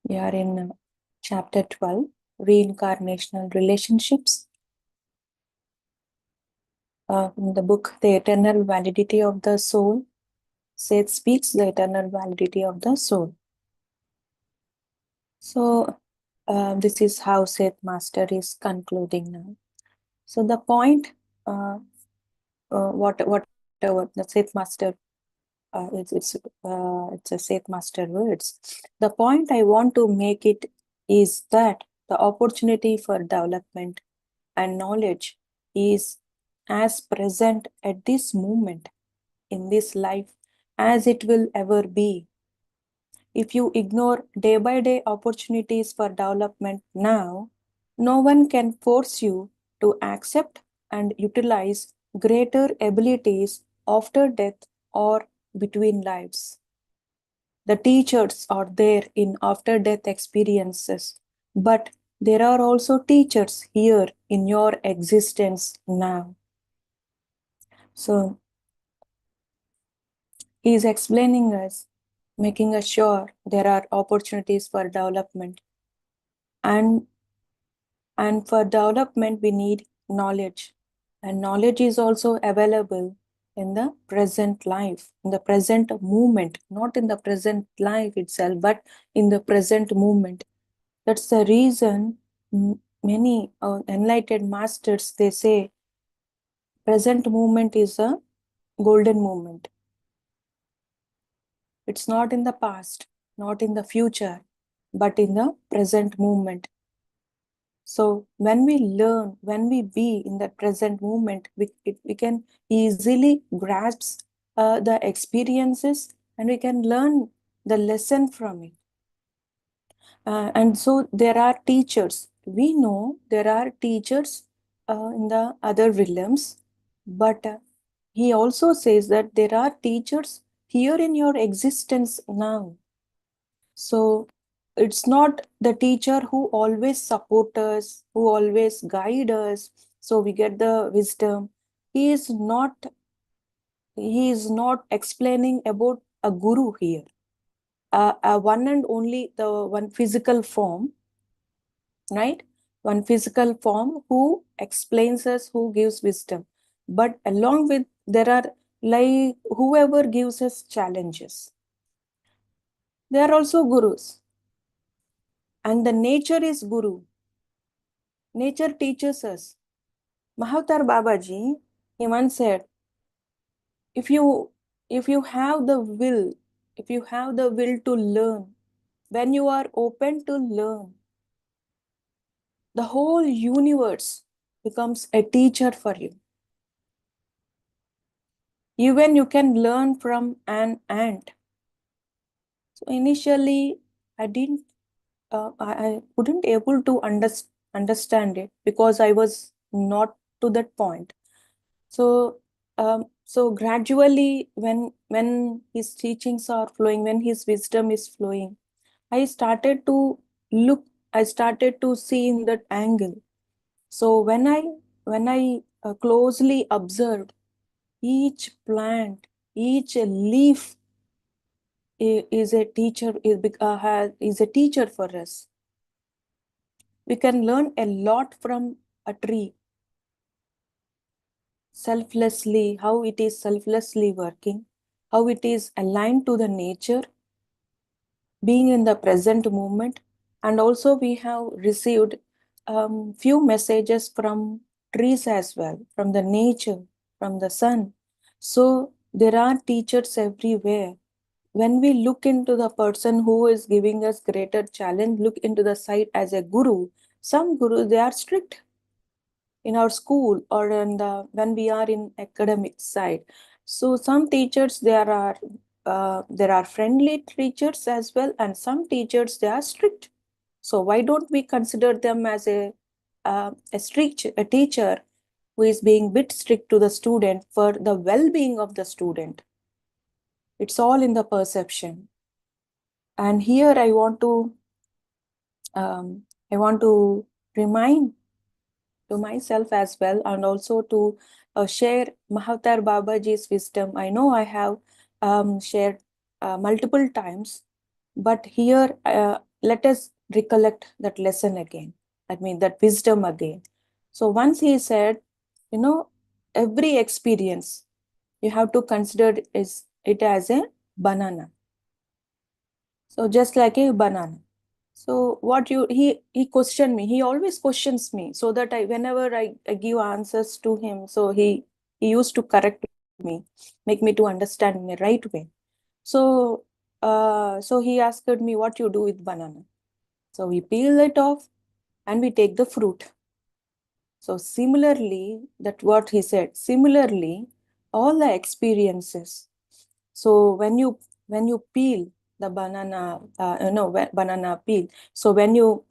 We are in chapter 12, Reincarnational Relationships. In the book, The Eternal Validity of the Soul, SETH speaks the eternal validity of the soul. So, this is how SETH Master is concluding now. So, the point, whatever the SETH Master, it's a SETH Master words. The point I want to make it is that the opportunity for development and knowledge is as present at this moment in this life as it will ever be. If you ignore day by day opportunities for development now, no one can force you to accept and utilize greater abilities after death or between lives. The teachers are there in after death experiences, but there are also teachers here in your existence now. So he is explaining us, making us sure there are opportunities for development. And for development, we need knowledge. And knowledge is also available in the present life, in the present moment, not in the present life itself, but in the present moment. That's the reason many enlightened masters, they say, present moment is a golden moment. It's not in the past, not in the future, but in the present moment. So when we learn, when we be in the present moment, we can easily grasp the experiences and we can learn the lesson from it. And so there are teachers. We know there are teachers in the other realms, but he also says that there are teachers here in your existence now. So it's not the teacher who always support us, who always guide us, so we get the wisdom. He is not explaining about a guru here. One and only the one physical form, right? One physical form who explains us, who gives wisdom. But along with, there are like whoever gives us challenges. They are also gurus. And the nature is guru. Nature teaches us. Mahavtar Babaji, he once said, if you have the will, to learn, when you are open to learn, the whole universe becomes a teacher for you. Even you can learn from an ant. So initially, I couldn't able to understand it because I was not to that point. So gradually, when his teachings are flowing, when his wisdom is flowing, I started to see in that angle. So when I closely observed each plant, each leaf is a teacher, is a teacher for us. We can learn a lot from a tree. Selflessly, how it is selflessly working, how it is aligned to the nature, being in the present moment. And also we have received few messages from trees as well, from the nature, from the sun. So there are teachers everywhere. When we look into the person who is giving us greater challenge, look into the site as a guru. Some gurus, they are strict in our school or when we are in academic side. So some teachers, there are friendly teachers as well, and some teachers, they are strict. So why don't we consider them as a teacher who is being bit strict to the student for the well-being of the student? It's all in the perception. And here I want to remind to myself as well, and also to share Mahavtar Babaji's wisdom. I know I have shared multiple times, but here let us recollect that lesson again. I mean, that wisdom again. So once he said, every experience, you have to consider it as a banana. So just like a banana. So he questioned me. He always questions me, so that whenever I give answers to him, so he used to correct me, make me to understand in the right way. So so he asked me, what you do with banana? So we peel it off and we take the fruit. So similarly, that what he said, similarly, all the experiences. So when you peel the banana, banana peel. So when you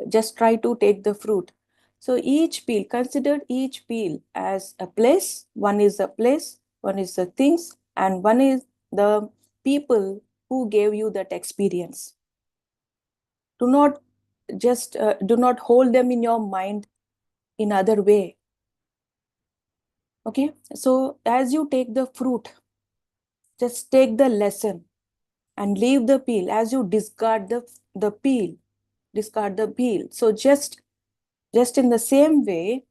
just try to take the fruit. So each peel, consider each peel as a place. One is a place, one is the things, and one is the people who gave you that experience. Do not do not hold them in your mind in other way. Okay, so as you take the fruit, just take the lesson and leave the peel. As you discard the peel, discard the peel. So just in the same way,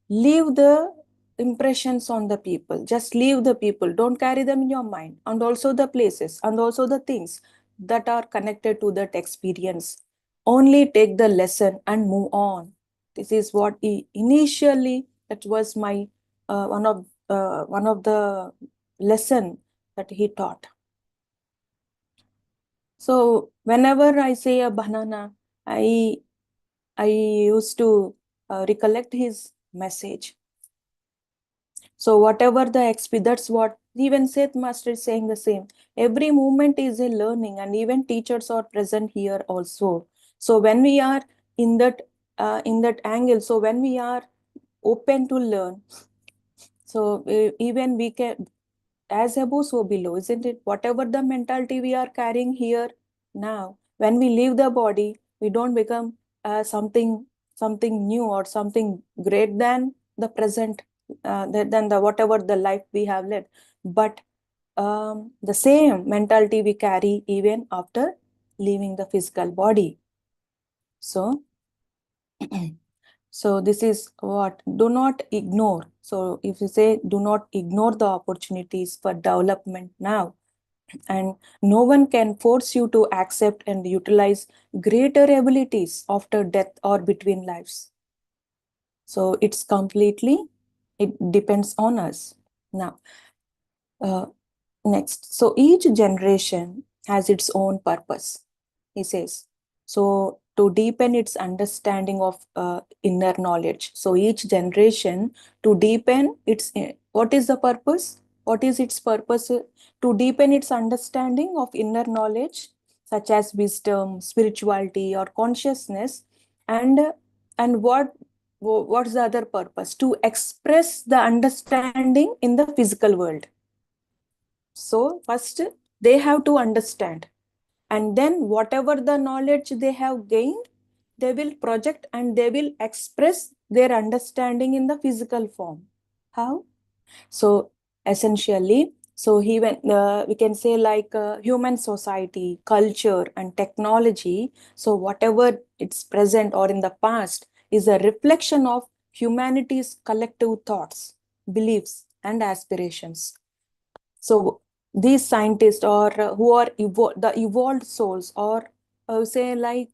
leave the impressions on the people. Just leave the people. Don't carry them in your mind. And also the places and also the things that are connected to that experience. Only take the lesson and move on. This is what initially, that was my one of the lesson that he taught. So whenever I say a banana, I used to recollect his message. So whatever the XP, that's what even Seth Master is saying the same. Every movement is a learning, and even teachers are present here also. So when we are in that angle, so when we are open to learn, so even we can, as above, so below, isn't it? Whatever the mentality we are carrying here now, when we leave the body, we don't become something new or something great than the present, than the whatever the life we have led. But the same mentality we carry even after leaving the physical body. So so this is what, do not ignore. So if you say, do not ignore the opportunities for development now, and no one can force you to accept and utilize greater abilities after death or between lives. So it's completely, it depends on us. Now, uh, next, so each generation has its own purpose, he says. So to deepen its understanding of inner knowledge. So each generation, to deepen its, what is the purpose? What is its purpose? To deepen its understanding of inner knowledge, such as wisdom, spirituality, or consciousness. And what's the other purpose? To express the understanding in the physical world. So first they have to understand, and then whatever the knowledge they have gained, they will project and they will express their understanding in the physical form. How? So essentially, so we can say like human society, culture, and technology. So whatever it's present or in the past is a reflection of humanity's collective thoughts, beliefs, and aspirations. So these scientists, or who are the evolved souls, or say like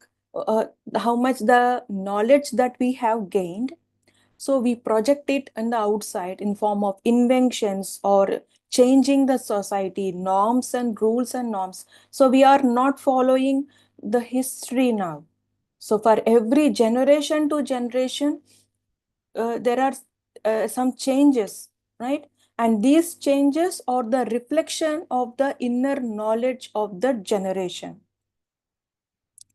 how much the knowledge that we have gained, so we project it in the outside in form of inventions or changing the society norms and rules and norms. So we are not following the history now. So for every generation to generation, there are some changes, right? And these changes are the reflection of the inner knowledge of the generation,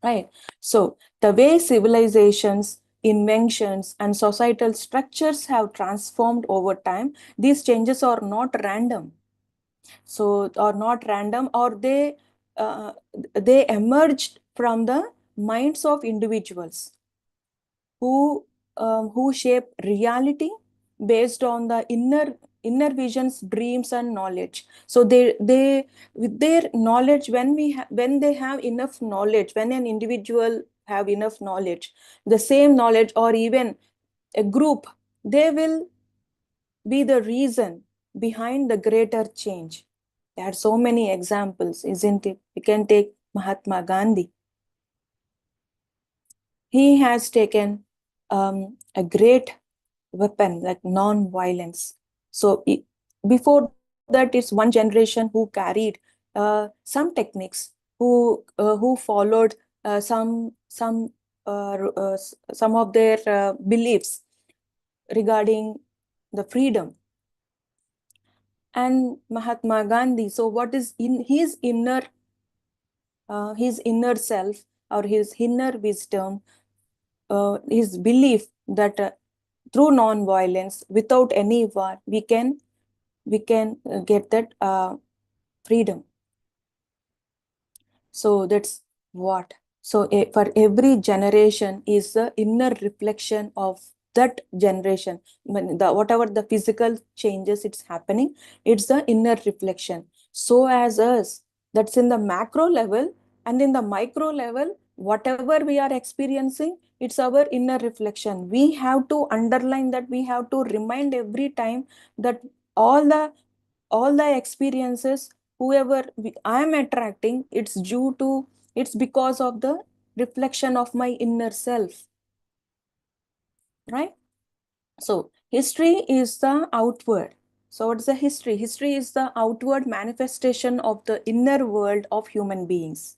right? So the way civilizations, inventions, and societal structures have transformed over time, these changes are not random. So, or not random, or they emerged from the minds of individuals who shape reality based on the inner inner visions, dreams, and knowledge. So they with their knowledge, when they have enough knowledge, when an individual have enough knowledge, the same knowledge, or even a group, they will be the reason behind the greater change. There are so many examples, isn't it? We can take Mahatma Gandhi. He has taken a great weapon like non-violence. So before that, it's one generation who carried some techniques, who followed some of their beliefs regarding the freedom. And Mahatma Gandhi, so what is in his inner self, or his inner wisdom, his belief that through non-violence, without any war, we can get that freedom. So that's what. So for every generation is the inner reflection of that generation. When whatever the physical changes it's happening, it's the inner reflection. So as us, that's in the macro level, and in the micro level, whatever we are experiencing, it's our inner reflection. We have to underline that, we have to remind every time that all the experiences, whoever I am attracting, it's because of the reflection of my inner self, right? So history is the outward. So what's the history? History is the outward manifestation of the inner world of human beings.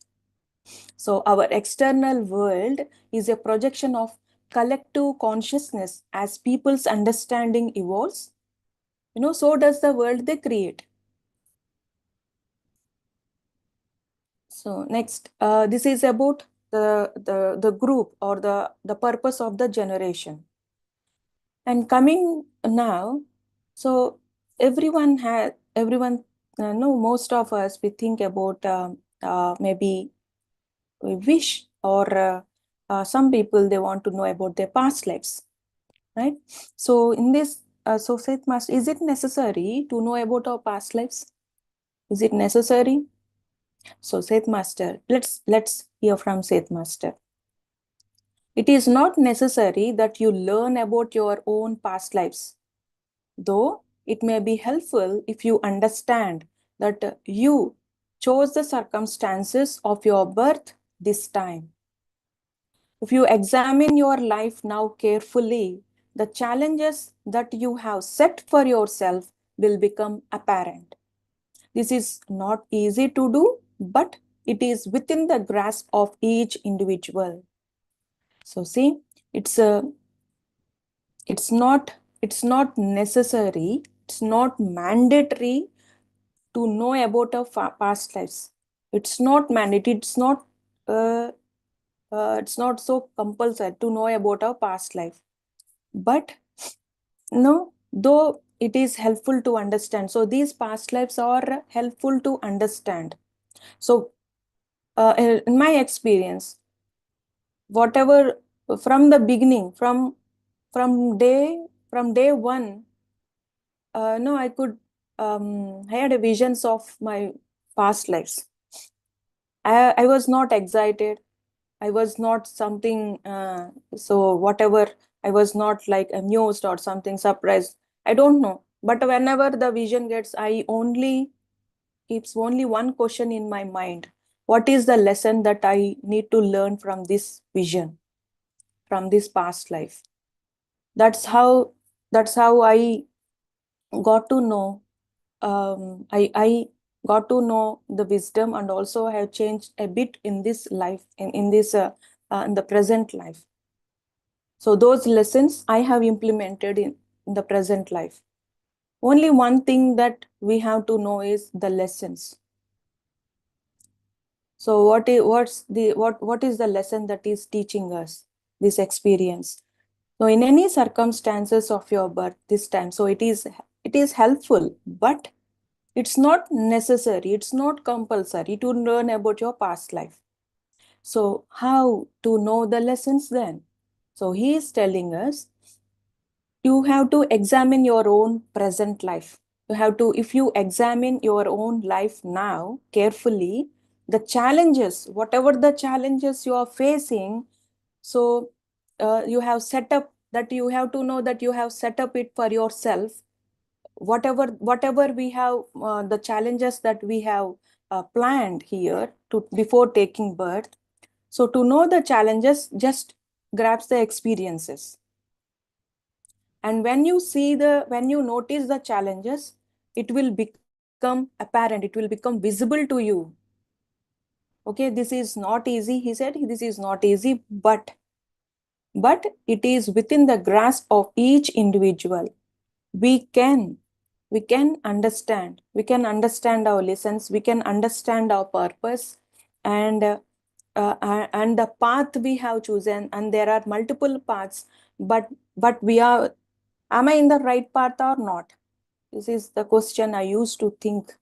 So our external world is a projection of collective consciousness. As people's understanding evolves, so does the world they create. So next, this is about the group, or the purpose of the generation. And coming now, so everyone, no, most of us, we think about maybe we wish, or some people, they want to know about their past lives, right? So in this, so Seth Master, is it necessary to know about our past lives? Is it necessary? So Seth Master, let's hear from Seth Master. It is not necessary that you learn about your own past lives, though it may be helpful if you understand that you chose the circumstances of your birth this time. If you examine your life now carefully, the challenges that you have set for yourself will become apparent. This is not easy to do, but it is within the grasp of each individual. So see, it's not necessary, it's not mandatory to know about our past lives. It's not mandatory, uh, it's not so compulsory to know about our past life. But no, though it is helpful to understand. So these past lives are helpful to understand. So in my experience, whatever, from the beginning, from day one, no, I could I had a visions of my past lives. I was not excited. I was not something, so whatever, I was not like amused or something surprised. I don't know. But whenever the vision gets, keeps only one question in my mind. What is the lesson that I need to learn from this vision, from this past life? That's how I got to know, I got to know the wisdom, and also have changed a bit in this life, in the present life. So those lessons I have implemented in the present life. Only one thing that we have to know is the lessons. So what is the lesson that is teaching us this experience? So in any circumstances of your birth this time, so it is helpful, but it's not necessary, it's not compulsory to learn about your past life. So how to know the lessons then? So he is telling us you have to examine your own present life. You have to, if you examine your own life now carefully, the challenges, whatever the challenges you are facing, so you have set up that, you have to know that you have set up it for yourself. Whatever we have, the challenges that we have planned here to before taking birth. So to know the challenges, just grabs the experiences. And when you notice the challenges, it will become apparent, it will become visible to you. Okay, this is not easy, he said, this is not easy, but it is within the grasp of each individual. We can understand our lessons, we can understand our purpose, and and the path we have chosen, and there are multiple paths, but we are, am I in the right path or not? This is the question I used to think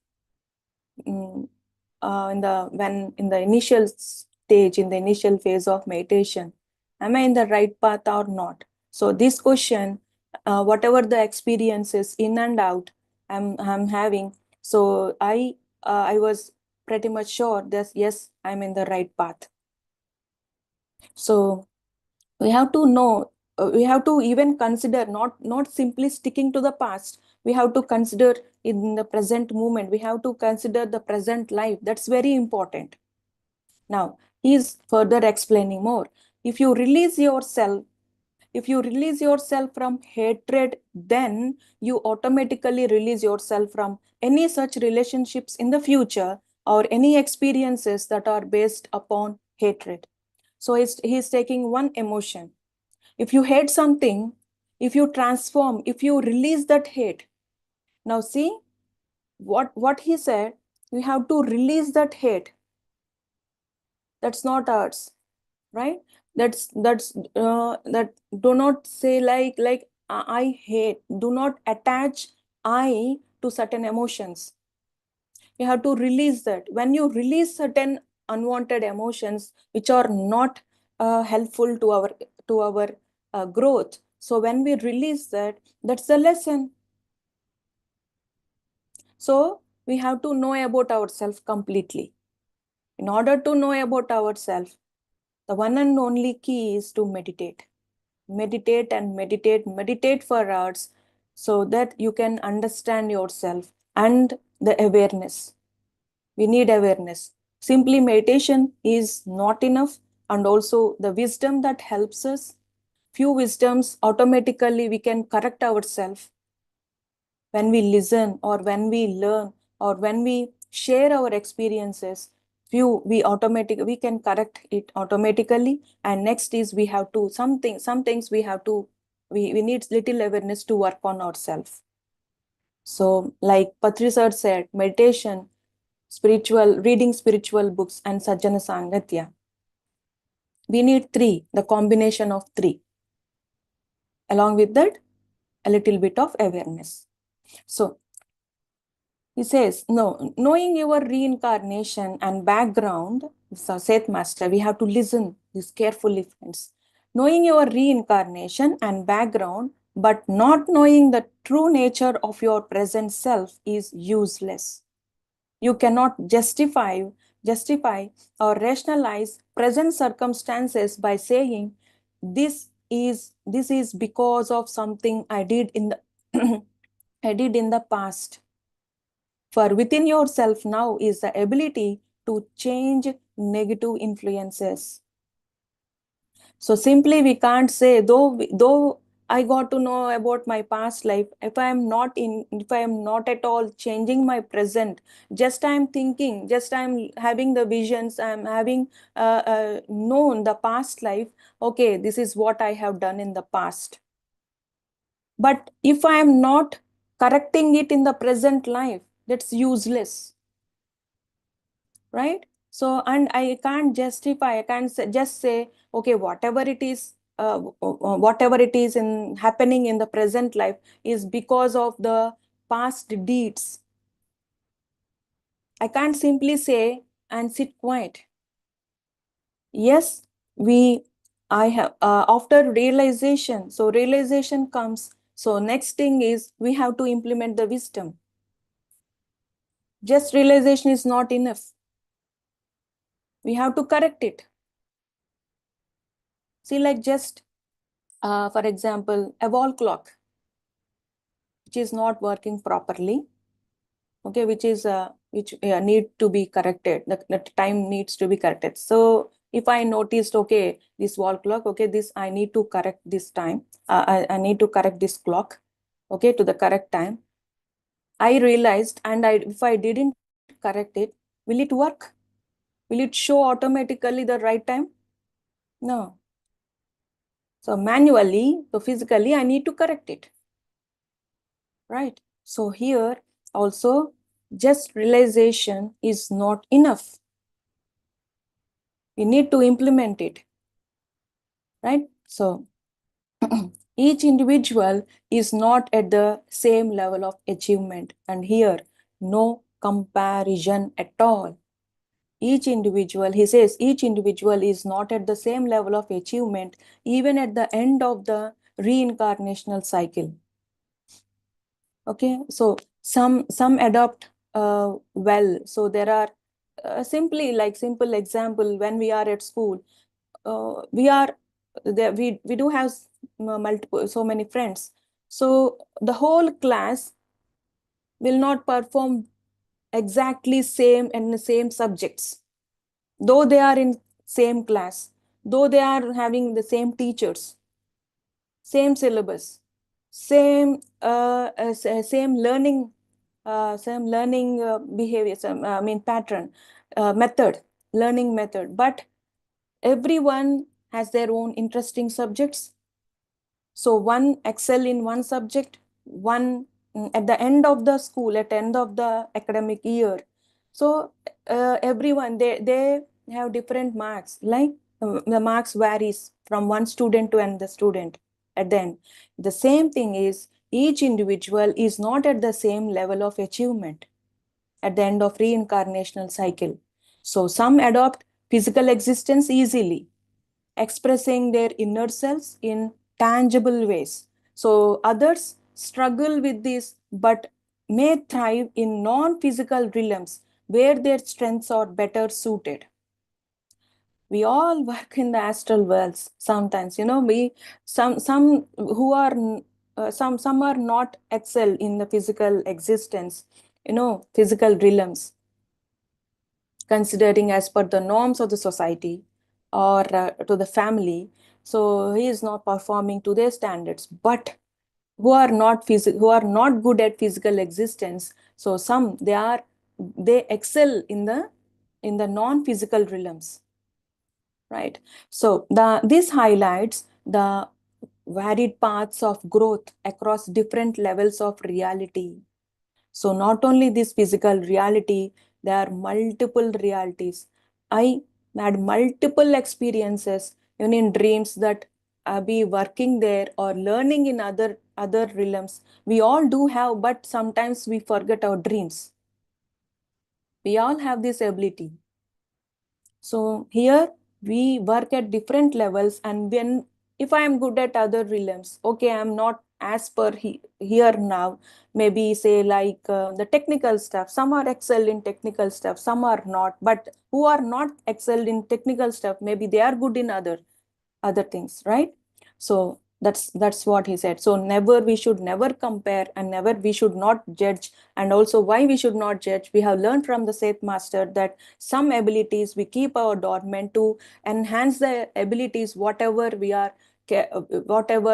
in, in the initial stage, in the initial phase of meditation. Am I in the right path or not? So this question, whatever the experiences in and out I'm having, so I was pretty much sure that yes, I'm in the right path. So we have to know, we have to even consider, not simply sticking to the past, we have to consider in the present moment, we have to consider the present life. That's very important. Now he is further explaining more. If you release yourself, if you release yourself from hatred, then you automatically release yourself from any such relationships in the future, or any experiences that are based upon hatred. So he's taking one emotion. If you hate something, if you transform, if you release that hate, now see what he said, we have to release that hate. That's not ours, right? That do not say like I hate. Do not attach I to certain emotions. You have to release that. When you release certain unwanted emotions which are not helpful to our growth, so when we release that, that's the lesson. So we have to know about ourselves completely. In order to know about ourselves, the one and only key is to meditate. Meditate and meditate for hours, so that you can understand yourself and the awareness. We need awareness. Simply meditation is not enough, and also the wisdom that helps us. Few wisdoms, automatically we can correct ourselves when we listen, or when we learn, or when we share our experiences. We can correct it automatically. And next is, we have to some things we have to, we need little awareness to work on ourselves. So like Patri sir said, meditation, spiritual reading, spiritual books, and sajjana sangatya, we need three, the combination of three. Along with that, a little bit of awareness. So he says, no, knowing your reincarnation and background, so SETH master, we have to listen this carefully, friends. Knowing your reincarnation and background, but not knowing the true nature of your present self is useless. You cannot justify or rationalize present circumstances by saying, this is because of something I did in the I did in the past. For within yourself now is the ability to change negative influences. So simply we can't say, though I got to know about my past life, if I am not at all changing my present, just I'm thinking, just I'm having the visions, I'm having known the past life, okay, this is what I have done in the past. But if I am not correcting it in the present life, that's useless, right? So, and I can't justify, I can't just say, okay, whatever it is in happening in the present life is because of the past deeds. I can't simply say and sit quiet. Yes, I have, after realization, so realization comes, So next thing is we have to implement the wisdom. Just realization is not enough. We have to correct it. See, like just, for example, a wall clock, which is not working properly, okay, which need to be corrected. The time needs to be corrected. So if I noticed, okay, this wall clock, okay, this I need to correct this time. I need to correct this clock, okay, to the correct time. I realized, and if I didn't correct it, will it work? Will it show automatically the right time? No. So manually, so physically, I need to correct it, right? So here also, just realization is not enough. We need to implement it, right? So each individual is not at the same level of achievement, and here no comparison at all. Each individual, he says, each individual is not at the same level of achievement, even at the end of the reincarnational cycle. Okay, so some adopt well. So there are simply like simple example, when we are at school, we are there, we do have multiple, so many friends. So the whole class will not perform exactly same and the same subjects, though they are in same class, though they are having the same teachers, same syllabus, same learning behavior, I mean pattern, method, learning method. But everyone has their own interesting subjects. So one excel in one subject, one at the end of the school, at the end of the academic year. So everyone, they have different marks, like the marks varies from one student to another student at the end. The same thing is, each individual is not at the same level of achievement at the end of reincarnational cycle. So some adopt physical existence easily, expressing their inner selves in tangible ways. So others struggle with this but may thrive in non-physical realms where their strengths are better suited. We all work in the astral worlds sometimes, we some who are some are not excel in the physical existence, physical realms, considering as per the norms of the society or to the family. So he is not performing to their standards, but who are not good at physical existence. So some, they excel in the non-physical realms, right? So this highlights the varied paths of growth across different levels of reality. So not only this physical reality, there are multiple realities. I had multiple experiences, even in dreams, that I be working there or learning in other realms. We all do have, but sometimes we forget our dreams. We all have this ability. So here we work at different levels, and when if I am good at other realms, okay, I am not as per here now. Maybe say like the technical stuff. Some are excelled in technical stuff, some are not. But who are not excelled in technical stuff, maybe they are good in other things, right? So that's what he said. So never, we should never compare, and never we should not judge. And also, why we should not judge, we have learned from the SETH master that some abilities we keep our dormant to enhance the abilities, whatever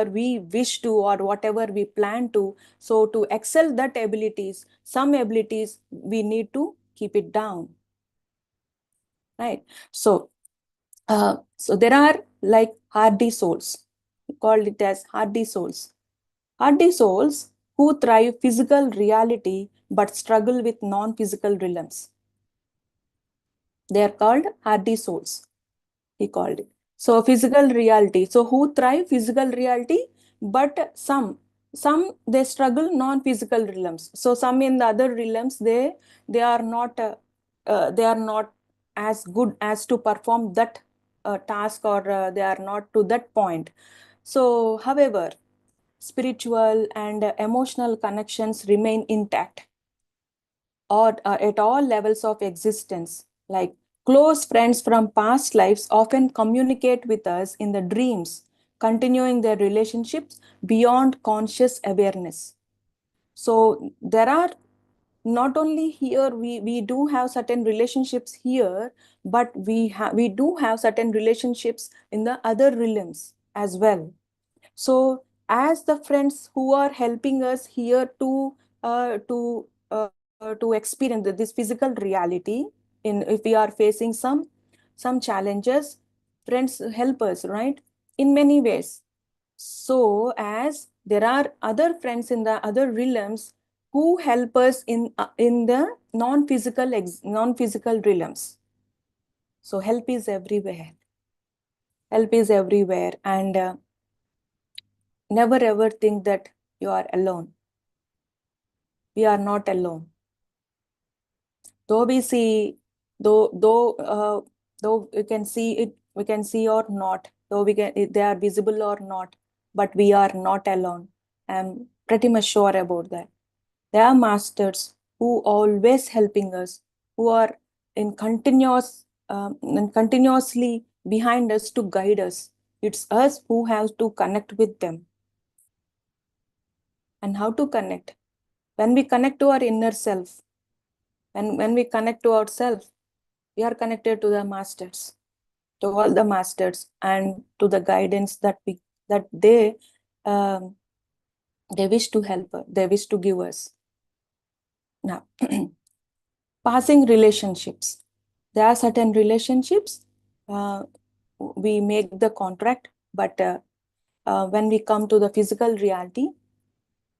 we wish to or whatever we plan to. So to excel that abilities, some abilities we need to keep it down, right? So there are like hardy souls, we called it as hardy souls. Hardy souls who thrive physical reality but struggle with non-physical realms. They are called hardy souls, he called it. So physical reality. So who thrive physical reality, but some they struggle non-physical realms. So some in the other realms, they are not they are not as good as to perform that task, or they are not to that point. So however, spiritual and emotional connections remain intact, or at all levels of existence. Like close friends from past lives often communicate with us in the dreams, continuing their relationships beyond conscious awareness. So there are not only here, we do have certain relationships here, but we do have certain relationships in the other realms as well. So as the friends who are helping us here to experience this physical reality, in if we are facing some challenges, friends help us, right, in many ways. So as there are other friends in the other realms who help us in the non-physical realms. So help is everywhere. Help is everywhere, and never ever think that you are alone. We are not alone. Though we see, though we can see it, we can see or not, though they are visible or not, but we are not alone. I'm pretty much sure about that. There are masters who always helping us, who are in and continuously behind us to guide us. It's us who have to connect with them. And how to connect? When we connect to our inner self, and when we connect to ourselves, we are connected to the masters, to all the masters, and to the guidance that um, they wish to help us, they wish to give us. Now, passing relationships. There are certain relationships, uh, we make the contract, but when we come to the physical reality,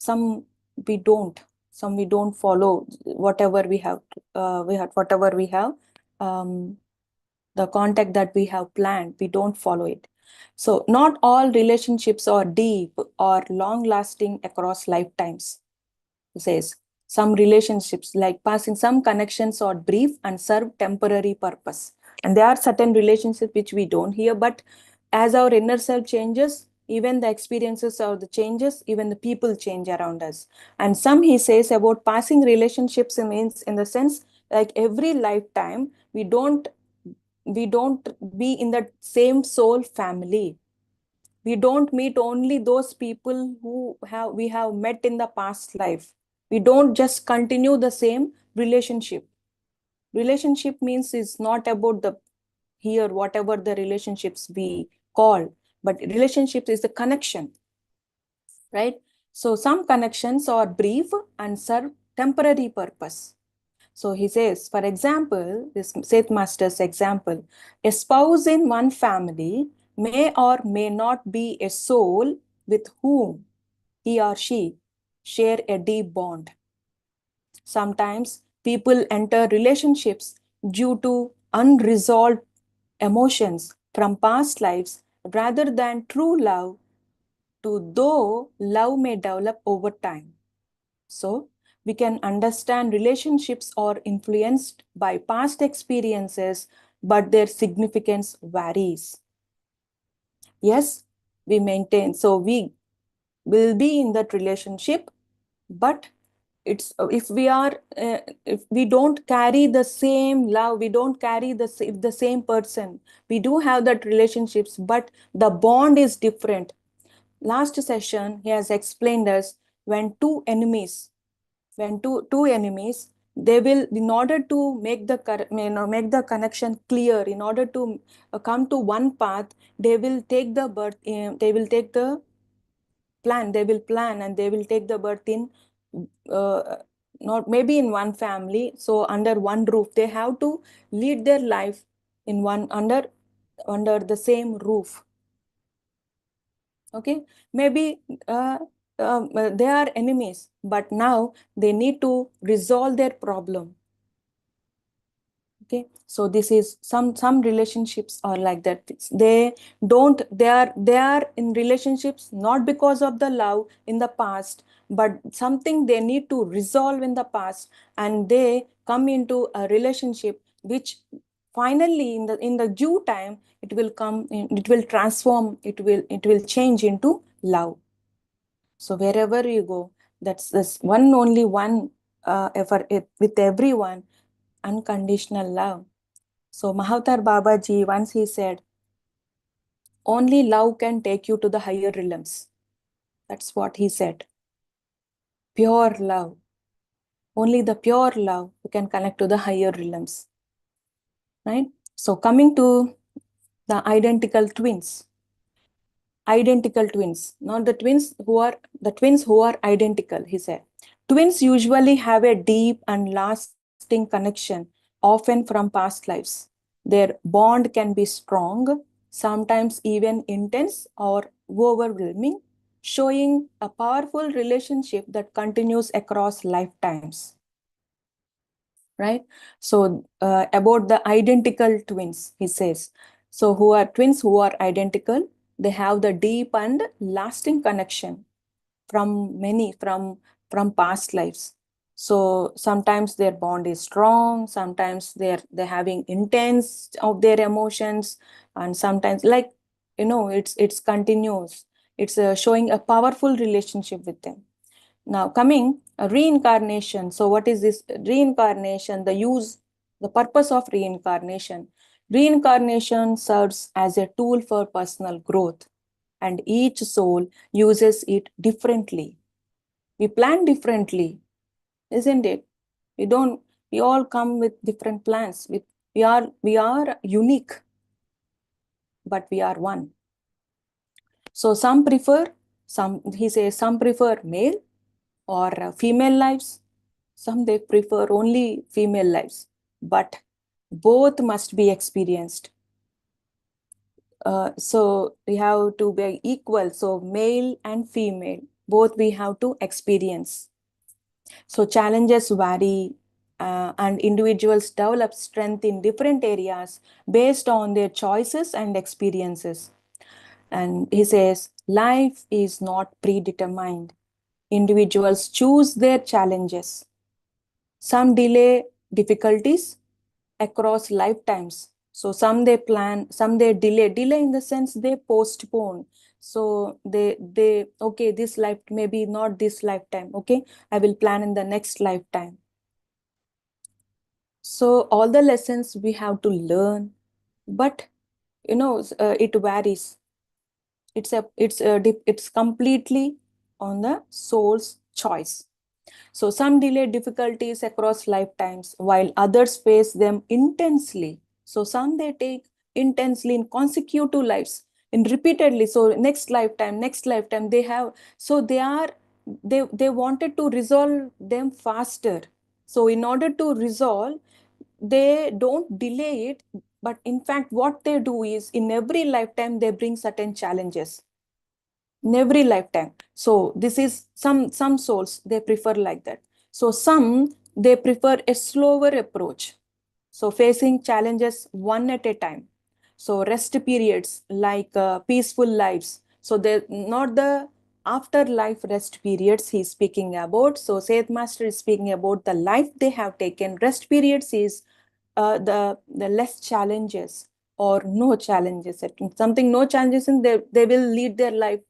some we don't, some we don't follow whatever whatever we have, um, the contact that we have planned, we don't follow it. So not all relationships are deep or long lasting across lifetimes. He says some relationships, like passing, some connections are brief and serve temporary purpose. And there are certain relationships which we don't hear, but as our inner self changes, even the experiences or the changes, even the people change around us. And some, he says about passing relationships, means in the sense, like every lifetime we don't be in the same soul family. We don't meet only those people who we have met in the past life. We don't just continue the same relationship. Relationship means is not about the here, whatever the relationships we call, but relationship is the connection, right? So some connections are brief and serve temporary purpose. So he says, for example, this Seth Master's example, a spouse in one family may or may not be a soul with whom he or she share a deep bond. Sometimes people enter relationships due to unresolved emotions from past lives rather than true love, to though love may develop over time. So we can understand relationships are influenced by past experiences, but their significance varies. Yes, we maintain. So we will be in that relationship, but it's if we don't carry the same love, we don't carry the same person, we do have that relationships, but the bond is different. Last session, he has explained us when two enemies, they will, in order to make make the connection clear, in order to come to one path, they will take the birth, they will take the plan, they will plan, and they will take the birth in uh, not maybe in one family, so under one roof they have to lead their life in one under the same roof. Okay, maybe they are enemies, but now they need to resolve their problem. Okay, so this is some relationships are like that. They are in relationships not because of the love in the past, but something they need to resolve in the past, and they come into a relationship which finally in the due time it will come in, it will transform, it will change into love. So wherever you go, that's this one, only one, with everyone, unconditional love. So Mahavatar Babaji, once he said, only love can take you to the higher realms. That's what he said. Pure love. Only the pure love you can connect to the higher realms. Right? So coming to the identical twins. Identical twins, not the twins who are the twins who are identical, he said. Twins usually have a deep and lasting connection, often from past lives. Their bond can be strong, sometimes even intense or overwhelming, showing a powerful relationship that continues across lifetimes. Right? So about the identical twins, he says, so who are twins who are identical, they have the deep and lasting connection from past lives. So sometimes their bond is strong, sometimes they're having intense of their emotions, and sometimes, like, it's continuous. It's showing a powerful relationship with them. Now coming reincarnation. So what is this reincarnation? The purpose of reincarnation. Reincarnation serves as a tool for personal growth, and each soul uses it differently. We plan differently, isn't it? We don't. We all come with different plans. We are unique, but we are one. So he says some prefer male or female lives. Some they prefer only female lives, but both must be experienced. So we have to be equal. So male and female, both we have to experience. So challenges vary, and individuals develop strength in different areas based on their choices and experiences. And he says, life is not predetermined. Individuals choose their challenges. Some delay difficulties across lifetimes. So some they plan, some they delay in the sense they postpone. So they okay, this life, maybe not this lifetime. Okay, I will plan in the next lifetime. So all the lessons we have to learn, but it varies. It's completely on the soul's choice. So some delay difficulties across lifetimes, while others face them intensely. So some they take intensely in consecutive lives, in repeatedly. So next lifetime they have. So they wanted to resolve them faster. So in order to resolve, they don't delay it, but in fact, what they do is in every lifetime they bring certain challenges in every lifetime. So this is some souls they prefer like that. So some they prefer a slower approach. So facing challenges one at a time. So rest periods like peaceful lives. So they're not the afterlife rest periods he's speaking about. So Seth Master is speaking about the life they have taken. Rest periods is the less challenges or no challenges. Something no challenges in they will lead their life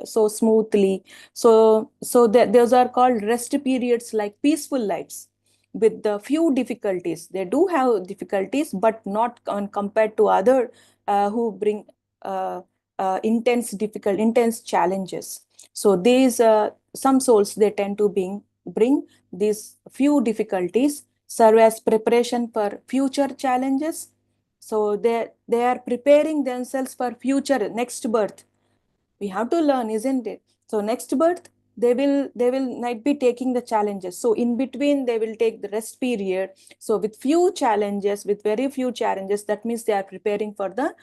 so smoothly. So those are called rest periods, like peaceful lives with the few difficulties. They do have difficulties, but not compared to other who bring uh, intense challenges. So these some souls they tend to bring these few difficulties, serve as preparation for future challenges. So they are preparing themselves for future next birth. We have to learn, isn't it? So next birth they will might be taking the challenges. So in between they will take the rest period. So with few challenges, with very few challenges, that means they are preparing for the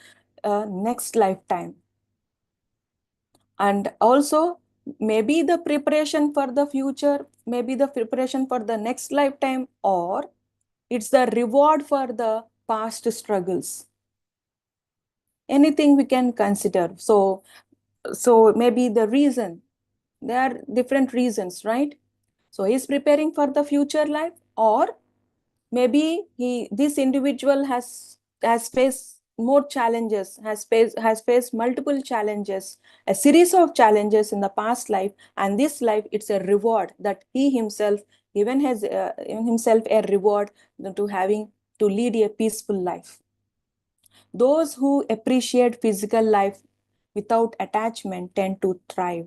next lifetime. And also maybe the preparation for the future, maybe the preparation for the next lifetime, or it's the reward for the past struggles. Anything we can consider. So maybe the reason, there are different reasons, right? So he's preparing for the future life, or maybe this individual has faced more challenges, has faced multiple challenges, a series of challenges in the past life, and this life, it's a reward that he himself given has himself a reward to having to lead a peaceful life. Those who appreciate physical life without attachment tend to thrive.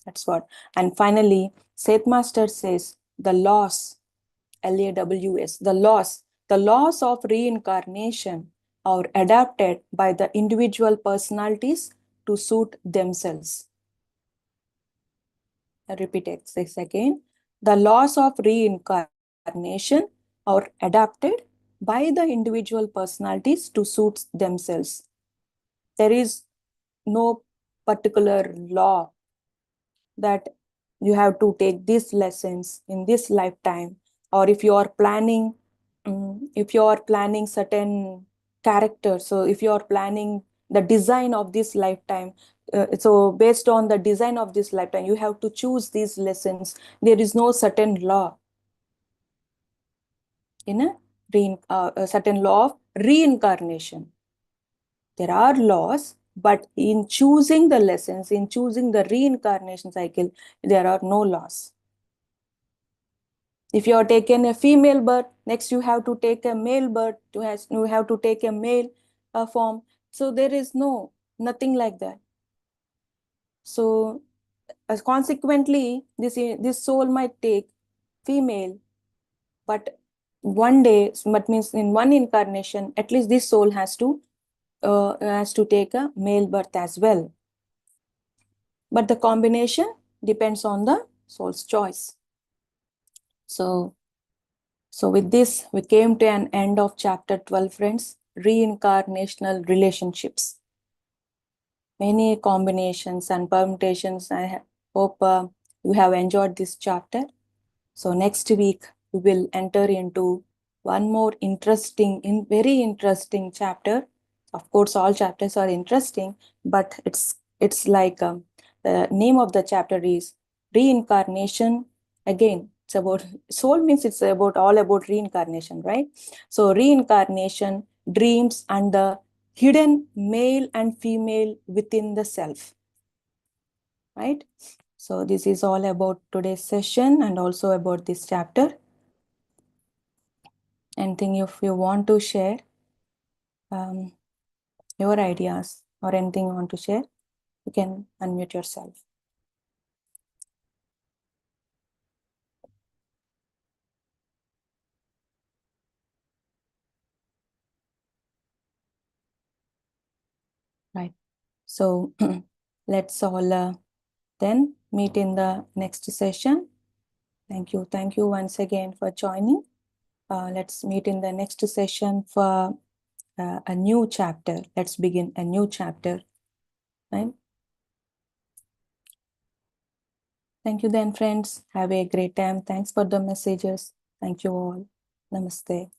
That's what. And finally, Seth Master says the loss, LAWS, the laws of reincarnation are adapted by the individual personalities to suit themselves. I repeat this again. The laws of reincarnation are adapted by the individual personalities to suit themselves. There is no particular law that you have to take these lessons in this lifetime, or if you are planning certain characters, so if you are planning the design of this lifetime, so based on the design of this lifetime you have to choose these lessons. There is no certain law in a certain law of reincarnation. There are laws, but in choosing the lessons, in choosing the reincarnation cycle, there are no laws. If you are taken a female birth, next you have to take a male birth, you have to take a male form. So there is nothing like that. So consequently, this soul might take female, but one day, but means in one incarnation, at least this soul has to take a male birth as well. But the combination depends on the soul's choice. So with this, we came to an end of chapter 12, friends. Reincarnational relationships. Many combinations and permutations. I hope you have enjoyed this chapter. So next week, we will enter into one more very interesting chapter. Of course, all chapters are interesting, but it's like the name of the chapter is Reincarnation. Again, it's about soul, means it's all about reincarnation, right? So reincarnation, dreams, and the hidden male and female within the self, right? So this is all about today's session and also about this chapter. Anything if you want to share, your ideas or anything you want to share, you can unmute yourself. Right. So let's all then meet in the next session. Thank you. Thank you once again for joining. Let's meet in the next session for a new chapter. Let's begin a new chapter. Right. Thank you then, friends. Have a great time. Thanks for the messages. Thank you all. Namaste.